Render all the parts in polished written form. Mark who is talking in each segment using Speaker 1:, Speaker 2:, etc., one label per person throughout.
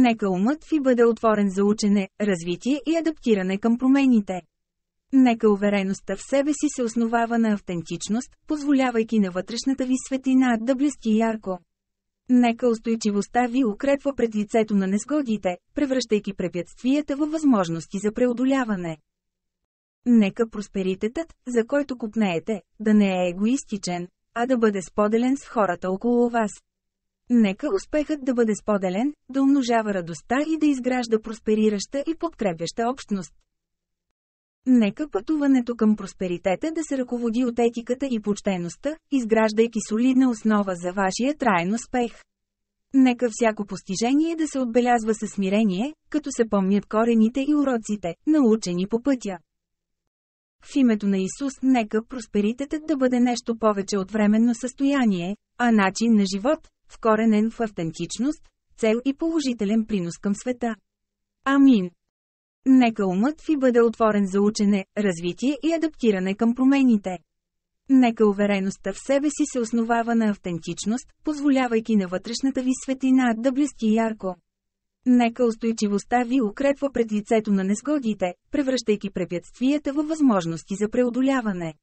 Speaker 1: Нека умът ви бъде отворен за учене, развитие и адаптиране към промените. Нека увереността в себе си се основава на автентичност, позволявайки на вътрешната ви светлина да блести ярко. Нека устойчивостта ви укрепва пред лицето на несгодите, превръщайки препятствията във възможности за преодоляване. Нека просперитетът, за който копнеете, да не е егоистичен, а да бъде споделен с хората около вас. Нека успехът да бъде споделен, да умножава радостта и да изгражда просперираща и подкрепяща общност. Нека пътуването към просперитета да се ръководи от етиката и почтеността, изграждайки солидна основа за вашия траен успех. Нека всяко постижение да се отбелязва със смирение, като се помнят корените и уроците, научени по пътя. В името на Исус нека просперитетът да бъде нещо повече от временно състояние, а начин на живот, вкоренен в автентичност, цел и положителен принос към света. Амин. Нека умът ви бъде отворен за учене, развитие и адаптиране към промените. Нека увереността в себе си се основава на автентичност, позволявайки на вътрешната ви светлина да блести ярко. Нека устойчивостта ви укрепва пред лицето на несгодите, превръщайки препятствията във възможности за преодоляване.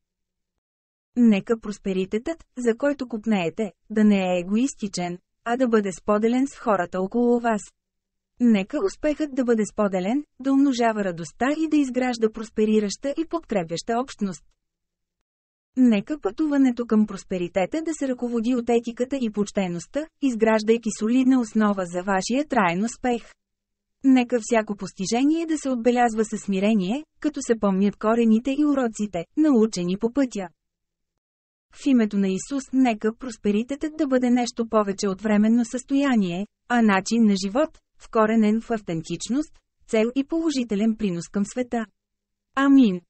Speaker 1: Нека просперитетът, за който копнеете, да не е егоистичен, а да бъде споделен с хората около вас. Нека успехът да бъде споделен, да умножава радостта и да изгражда просперираща и подкрепяща общност. Нека пътуването към просперитета да се ръководи от етиката и почтеността, изграждайки солидна основа за вашия траен успех. Нека всяко постижение да се отбелязва със смирение, като се помнят корените и уроците, научени по пътя. В името на Исус нека просперитетът да бъде нещо повече от временно състояние, а начин на живот, вкоренен в автентичност, цел и положителен принос към света. Амин.